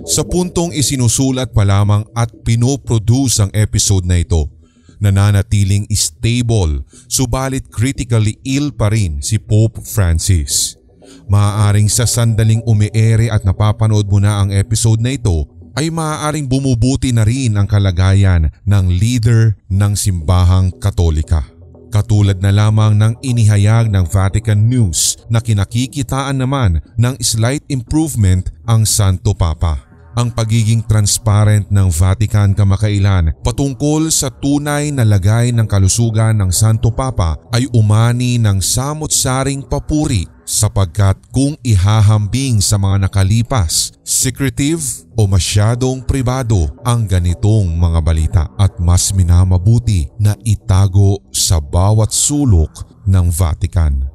Sa puntong isinusulat pa lamang at pinoproduce ang episode na ito, nananatiling stable subalit critically ill pa rin si Pope Francis. Maaaring sa sandaling umiere at napapanood mo na ang episode na ito ay maaaring bumubuti na rin ang kalagayan ng leader ng simbahang Katolika. Katulad na lamang ng inihayag ng Vatican News na kinakikitaan naman ng slight improvement ang Santo Papa. Ang pagiging transparent ng Vatican kamakailan patungkol sa tunay na lagay ng kalusugan ng Santo Papa ay umani ng samot-saring papuri sapagkat kung ihahambing sa mga nakalipas, secretive o masyadong pribado ang ganitong mga balita at mas minamabuti na itago sa bawat sulok ng Vatican.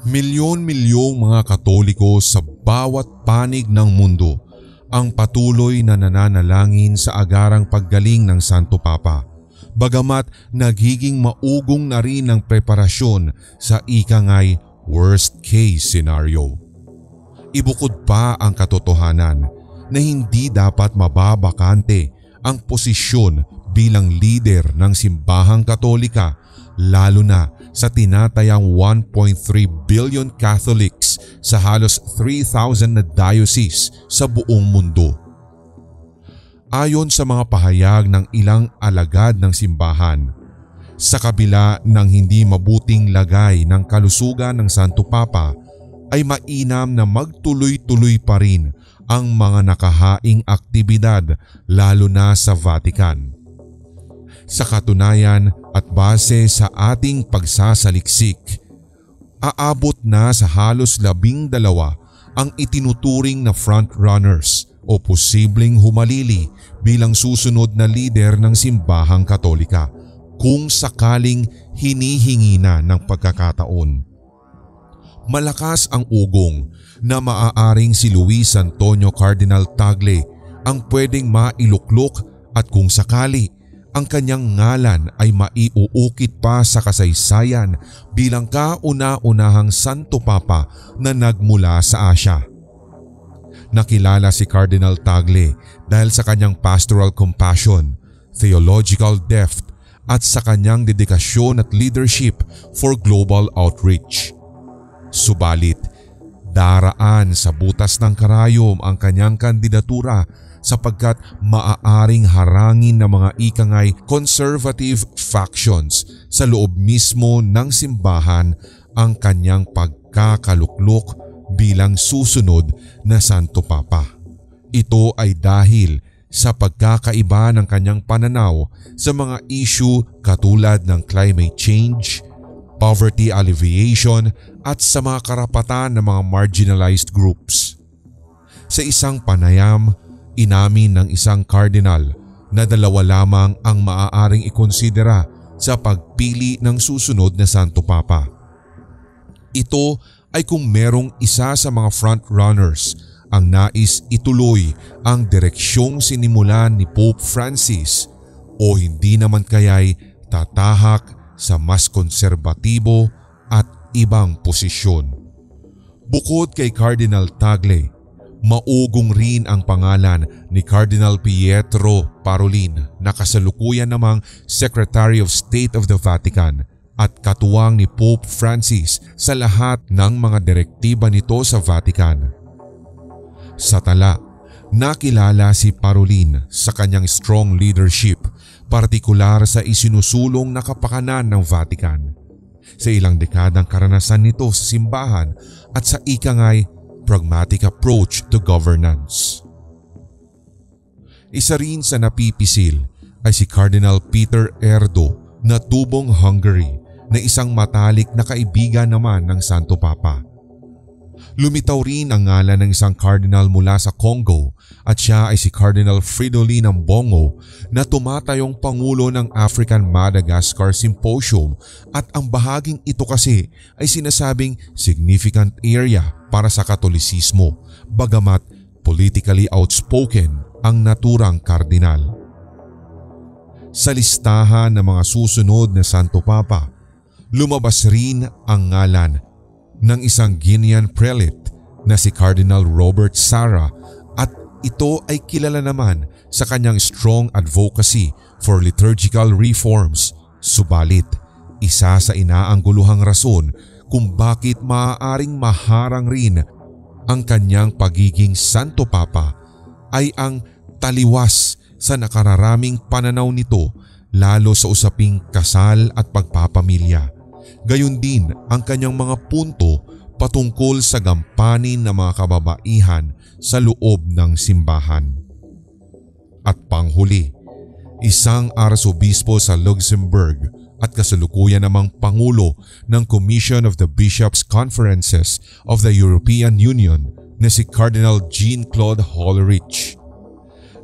Milyon-milyong mga Katoliko sa bawat panig ng mundo ang patuloy na nananalangin sa agarang paggaling ng Santo Papa, bagamat nagiging maugong na rin ang preparasyon sa ikangay worst case scenario. Ibukod pa ang katotohanan na hindi dapat mababakante ang posisyon bilang leader ng simbahang Katolika, lalo na sa tinatayang 1.3 billion Catholics sa halos 3,000 na diocese sa buong mundo. Ayon sa mga pahayag ng ilang alagad ng simbahan, sa kabila ng hindi mabuting lagay ng kalusugan ng Santo Papa ay mainam na magtuloy-tuloy pa rin ang mga nakahaing aktibidad lalo na sa Vatican. Sa katunayan at base sa ating pagsasaliksik, aabot na sa halos 12 ang itinuturing na frontrunners o posibleng humalili bilang susunod na leader ng simbahang Katolika kung sakaling hinihingi na ng pagkakataon. Malakas ang ugong na maaaring si Luis Antonio Cardinal Tagle ang pwedeng mailuklok at kung sakali ang kanyang ngalan ay maiuukit pa sa kasaysayan bilang kauna-unahang Santo Papa na nagmula sa Asya. Nakilala si Cardinal Tagle dahil sa kanyang pastoral compassion, theological depth at sa kanyang dedikasyon at leadership for global outreach. Subalit, daraan sa butas ng karayom ang kanyang kandidatura sapagkat maaaring harangin ng mga ikangay conservative factions sa loob mismo ng simbahan ang kanyang pagkakaluklok bilang susunod na Santo Papa. Ito ay dahil sa pagkakaiba ng kanyang pananaw sa mga issue katulad ng climate change, poverty alleviation at sa mga karapatan ng mga marginalized groups. Sa isang panayam, inamin ng isang cardinal na 2 lamang ang maaaring ikonsidera sa pagpili ng susunod na Santo Papa. Ito ay kung merong isa sa mga frontrunners ang nais ituloy ang direksyong sinimulan ni Pope Francis o hindi naman kaya'y tatahak sa mas konserbatibo at ibang posisyon. Bukod kay Cardinal Tagle, maugong rin ang pangalan ni Cardinal Pietro Parolin na kasalukuyan namang Secretary of State of the Vatican at katuwang ni Pope Francis sa lahat ng mga direktiba nito sa Vatican. Sa tala, nakilala si Parolin sa kanyang strong leadership, partikular sa isinusulong na kapakanan ng Vatican. Sa ilang dekadang karanasan nito sa simbahan at sa ikangay pragmatic approach to governance. Isa rin sa napipisil ay si Cardinal Peter Erdo na tubong Hungary na isang matalik na kaibigan naman ng Santo Papa. Lumitaw rin ang ngalan ng isang cardinal mula sa Congo at siya ay si Cardinal Fridolin Ambongo na tumatayong pangulo ng African Madagascar Symposium at ang bahaging ito kasi ay sinasabing significant area para sa Katolisismo bagamat politically outspoken ang naturang kardinal. Sa listahan ng mga susunod na Santo Papa, lumabas rin ang ngalan ng isang Guinean prelate na si Cardinal Robert Sarah at ito ay kilala naman sa kanyang strong advocacy for liturgical reforms. Subalit, isa sa inaangguluhang rason kung bakit maaaring maharang rin ang kanyang pagiging Santo Papa ay ang taliwas sa nakararaming pananaw nito lalo sa usaping kasal at pagpapamilya. Gayon din ang kanyang mga punto patungkol sa gampanin ng mga kababaihan sa loob ng simbahan. At panghuli, isang arsobispo sa Luxembourg at kasalukuyan namang Pangulo ng Commission of the Bishops' Conferences of the European Union na si Cardinal Jean-Claude Hollerich.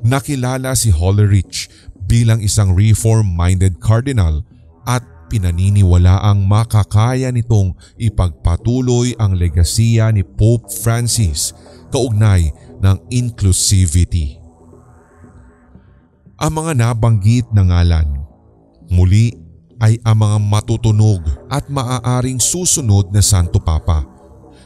Nakilala si Hollerich bilang isang reform-minded cardinal at pinaniniwalaang makakaya nitong ipagpatuloy ang legasiya ni Pope Francis kaugnay ng inclusivity. Ang mga nabanggit na ngalan muli ay ang mga matutunog at maaaring susunod na Santo Papa.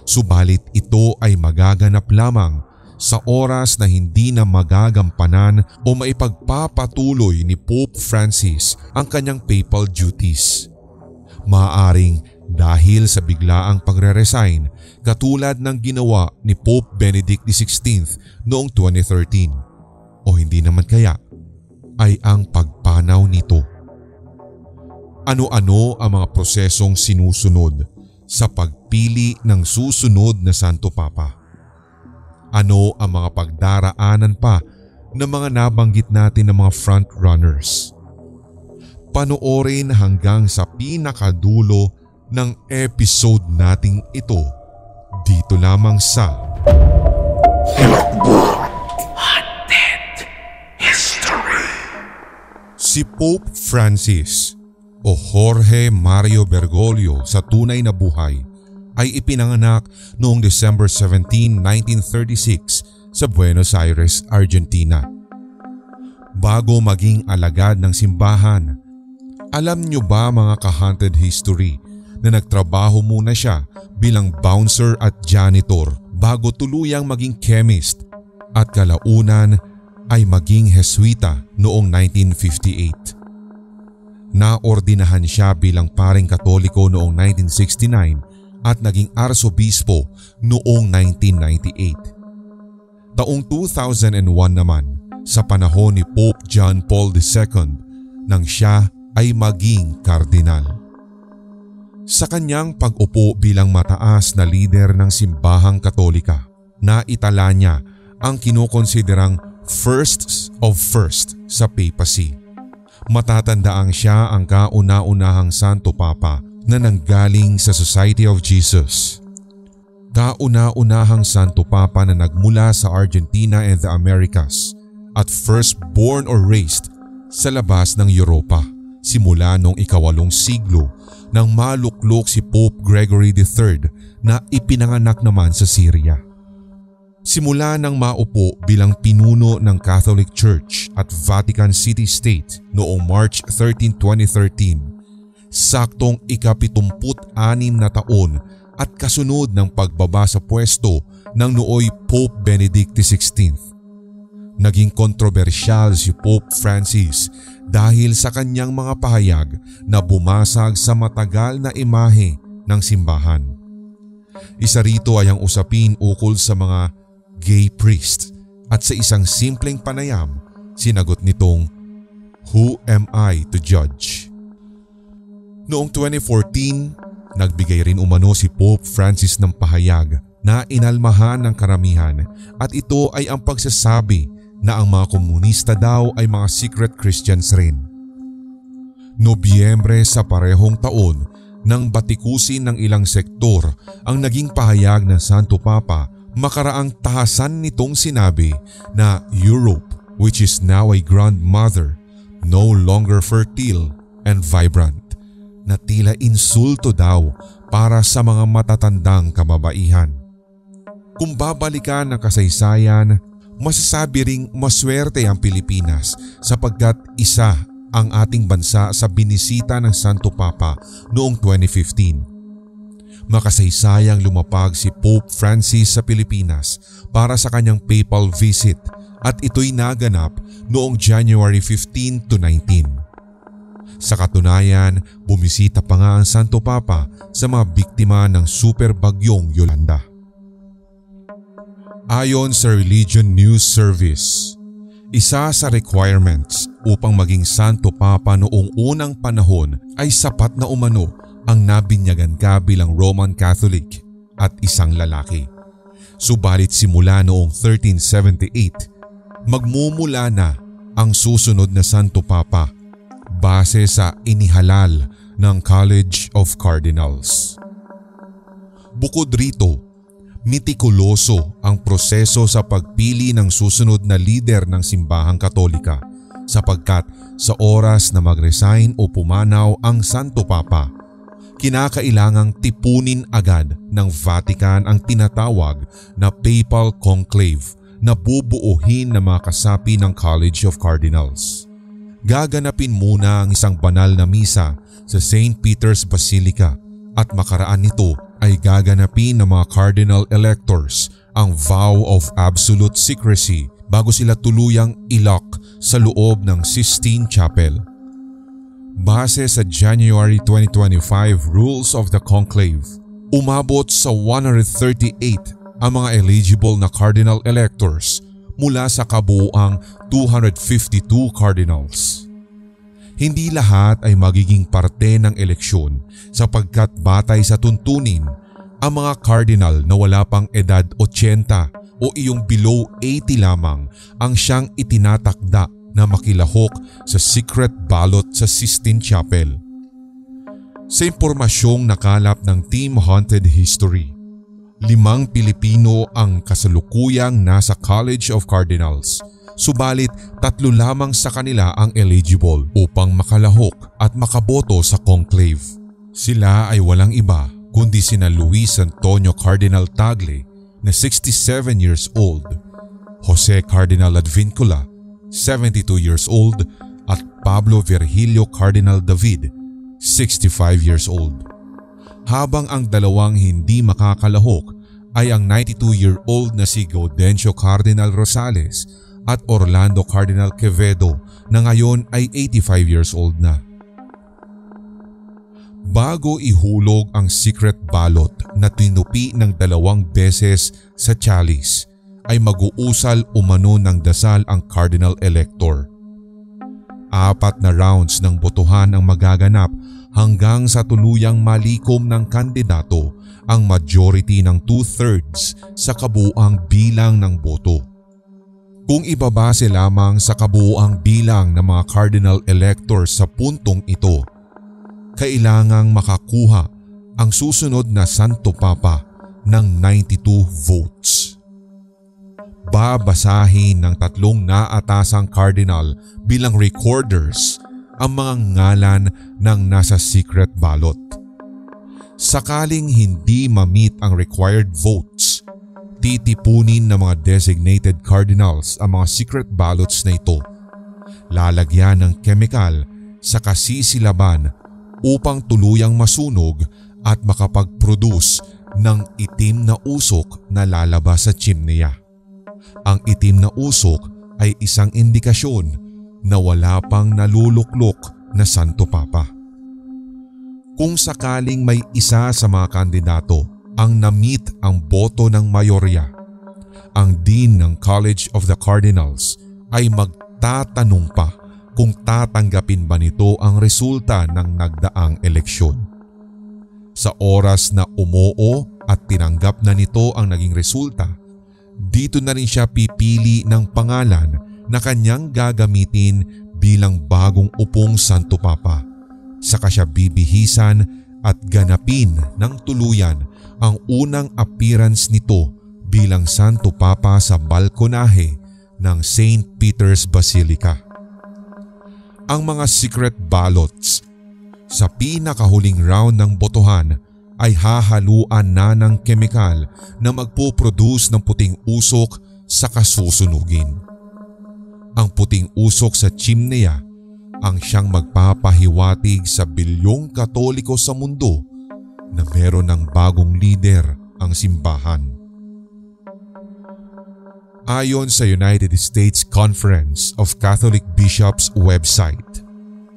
Subalit ito ay magaganap lamang sa oras na hindi na magagampanan o maipagpapatuloy ni Pope Francis ang kanyang papal duties. Maaaring dahil sa biglaang pagre-resign katulad ng ginawa ni Pope Benedict XVI noong 2013 o hindi naman kaya ay ang pagpanaw nito. Ano-ano ang mga prosesong sinusunod sa pagpili ng susunod na Santo Papa? Ano ang mga pagdaraanan pa ng mga nabanggit natin ng mga frontrunners? Panoorin hanggang sa pinakadulo ng episode nating ito dito lamang sa Haunted History. Si Pope Francis o Jorge Mario Bergoglio sa tunay na buhay ay ipinanganak noong December 17, 1936 sa Buenos Aires, Argentina. Bago maging alagad ng simbahan, alam nyo ba mga ka-haunted history na nagtrabaho muna siya bilang bouncer at janitor bago tuluyang maging chemist at kalaunan ay maging Jesuita noong 1958. Naordinahan siya bilang paring Katoliko noong 1969 at naging arsobispo noong 1998. Taong 2001 naman sa panahon ni Pope John Paul II nang siya ay maging kardinal. Sa kanyang pag-upo bilang mataas na lider ng simbahang Katolika, naitala niya ang kinukonsiderang first of first sa papacy. Matatandaang siya ang kauna-unahang Santo Papa na nanggaling sa Society of Jesus. Kauna-unahang Santo Papa na nagmula sa Argentina and the Americas at first born or raised sa labas ng Europa simula noong ika-8 siglo nang maluklok si Pope Gregory III na ipinanganak naman sa Syria. Simula nang maupo bilang pinuno ng Catholic Church at Vatican City State noong March 13, 2013, saktong ika-76 na taon at kasunod ng pagbaba sa pwesto ng nooy Pope Benedict XVI. Naging kontrobersyal si Pope Francis dahil sa kanyang mga pahayag na bumasag sa matagal na imahe ng simbahan. Isa rito ay ang usapin ukol sa mga gay priest at sa isang simpleng panayam, sinagot nitong, "Who am I to judge?" Noong 2014, nagbigay rin umano si Pope Francis ng pahayag na inalmahan ng karamihan at ito ay ang pagsasabi na ang mga komunista daw ay mga secret Christians rin. Nobyembre sa parehong taon nang batikusin ng ilang sektor ang naging pahayag ng Santo Papa, makaraang tahasan nitong sinabi na Europe, which is now a grandmother, no longer fertile and vibrant, na tila insulto daw para sa mga matatandang kababaihan. Kung babalikan ang kasaysayan, masasabi ring maswerte ang Pilipinas sapagkat isa ang ating bansa sa binisita ng Santo Papa noong 2015. Makasaysayang lumapag si Pope Francis sa Pilipinas para sa kanyang papal visit at ito'y naganap noong January 15 to 19. Sa katunayan, bumisita pa nga ang Santo Papa sa mga biktima ng super bagyong Yolanda. Ayon sa Religion News Service, isa sa requirements upang maging Santo Papa noong unang panahon ay sapat na umano ang nabinyagan ka bilang Roman Catholic at isang lalaki. Subalit simula noong 1378, magmumula na ang susunod na Santo Papa base sa inihalal ng College of Cardinals. Bukod rito, mitikuloso ang proseso sa pagpili ng susunod na lider ng simbahang Katolika sapagkat sa oras na mag-resign o pumanaw ang Santo Papa, kinakailangang tipunin agad ng Vatican ang tinatawag na Papal Conclave na bubuuhin ng mga kasapi ng College of Cardinals. Gaganapin muna ang isang banal na misa sa St. Peter's Basilica at makaraan nito ay gaganapin ng mga Cardinal Electors ang vow of absolute secrecy bago sila tuluyang ilok sa loob ng Sistine Chapel. Base sa January 2025 Rules of the Conclave, umabot sa 138 ang mga eligible na Cardinal Electors mula sa kabuuang 252 Cardinals. Hindi lahat ay magiging parte ng eleksyon sapagkat batay sa tuntunin, ang mga Cardinal na wala pang edad 80 o iyong below 80 lamang ang siyang itinatakda na makilahok sa secret ballot sa Sistine Chapel. Sa impormasyong nakalap ng Team Haunted History, 5 Pilipino ang kasalukuyang nasa College of Cardinals, subalit 3 lamang sa kanila ang eligible upang makalahok at makaboto sa conclave. Sila ay walang iba kundi sina Luis Antonio Cardinal Tagle na 67 years old, Jose Cardinal Advincula, 72 years old at Pablo Virgilio Cardinal David, 65 years old. Habang ang dalawang hindi makakalahok ay ang 92-year-old na si Gaudencio Cardinal Rosales at Orlando Cardinal Quevedo na ngayon ay 85 years old na. Bago ihulog ang secret ballot na tinupi ng 2 beses sa chalice, ay mag-uusal umano ng dasal ang Cardinal Elector. 4 na rounds ng botohan ang magaganap hanggang sa tuluyang malikom ng kandidato ang majority ng 2/3 sa kabuuang bilang ng boto. Kung ibabase lamang sa kabuuang bilang ng mga Cardinal Electors sa puntong ito, kailangang makakuha ang susunod na Santo Papa ng 92 votes. Babasahin ng 3 naatasang Cardinal bilang recorders ang mga ngalan ng nasa secret ballot. Sakaling hindi ma-meet ang required votes, titipunin ng mga designated cardinals ang mga secret ballots na ito. Lalagyan ng kemikal sa kasisilaban upang tuluyang masunog at makapag-produce ng itim na usok na lalabas sa chimneya. Ang itim na usok ay isang indikasyon na wala pang naluluklok na Santo Papa. Kung sakaling may isa sa mga kandidato ang na-meet ang boto ng mayorya, ang Dean ng College of the Cardinals ay magtatanong pa kung tatanggapin ba nito ang resulta ng nagdaang eleksyon. Sa oras na umoo at tinanggap na nito ang naging resulta, dito na rin siya pipili ng pangalan na kanyang gagamitin bilang bagong upong Santo Papa. Saka siya bibihisan at ganapin ng tuluyan ang unang appearance nito bilang Santo Papa sa balkonahe ng St. Peter's Basilica. Ang mga secret ballots sa pinakahuling round ng botohan ay hahaluan na ng kemikal na magpo-produce ng puting usok sa kasusunugin. Ang puting usok sa chimneya ang siyang magpapahiwatig sa bilyong Katoliko sa mundo na meron ng bagong leader ang simbahan. Ayon sa United States Conference of Catholic Bishops website,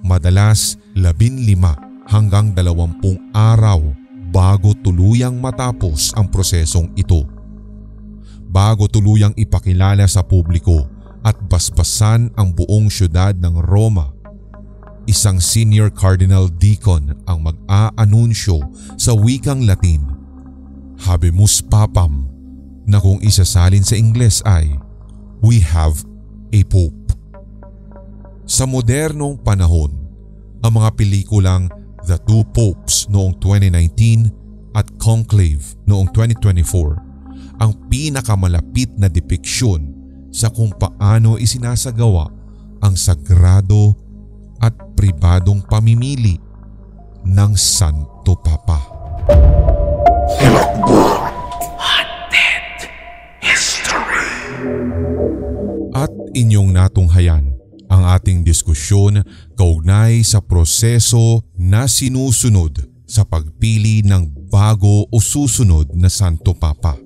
madalas 15 hanggang 20 araw bago tuluyang matapos ang prosesong ito. Bago tuluyang ipakilala sa publiko at basbasan ang buong syudad ng Roma, isang senior cardinal deacon ang mag-aanunsyo sa wikang Latin, Habemus Papam, na kung isasalin sa Ingles ay, "We have a Pope." Sa modernong panahon, ang mga pelikulang The Two Popes noong 2019 at Conclave noong 2024 ang pinakamalapit na depiksyon sa kung paano isinasagawa ang sagrado at pribadong pamimili ng Santo Papa. Haunted History. At inyong natunghayan ang ating diskusyon kaugnay sa proseso na sinusunod sa pagpili ng bago o susunod na Santo Papa.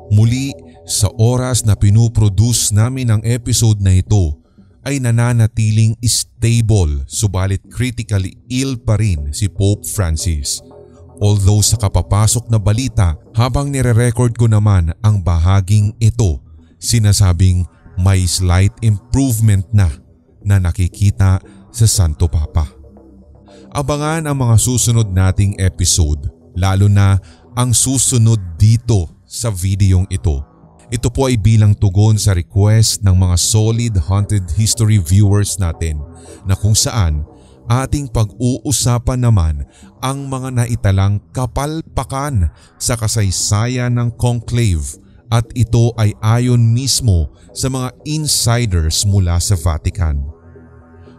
Muli, sa oras na pinuproduce namin ang episode na ito ay nananatiling stable subalit critically ill pa rin si Pope Francis. Although sa kapapasok na balita habang nire-record ko naman ang bahaging ito, sinasabing may slight improvement na nakikita sa Santo Papa. Abangan ang mga susunod nating episode, lalo na ang susunod dito sa videong ito. Ito po ay bilang tugon sa request ng mga solid haunted history viewers natin na kung saan ating pag-uusapan naman ang mga naitalang kapalpakan sa kasaysayan ng conclave at ito ay ayon mismo sa mga insiders mula sa Vatican.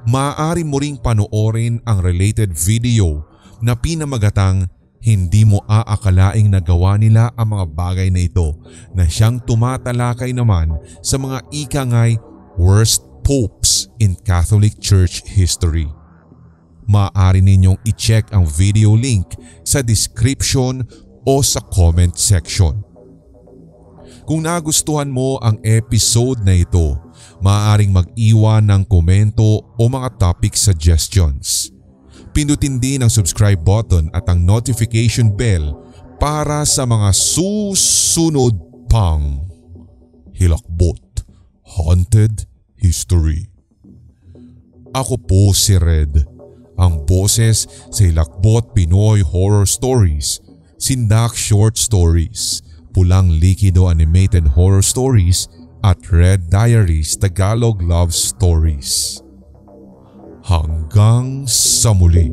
Maaari mo ring panoorin ang related video na pinamagatang "Hindi mo aakalaing nagawa nila ang mga bagay na ito" na siyang tumatalakay naman sa mga ikangay worst popes in Catholic Church history. Maaari ninyong i-check ang video link sa description o sa comment section. Kung nagustuhan mo ang episode na ito, maaaring mag-iwan ng komento o mga topic suggestions. Pindutin din ang subscribe button at ang notification bell para sa mga susunod pang Hilakbot Haunted History. Ako po si Red, ang boses sa Hilakbot Pinoy Horror Stories, Sindak Short Stories, Pulang Likido Animated Horror Stories at Red Diaries Tagalog Love Stories. Hanggang sa muli.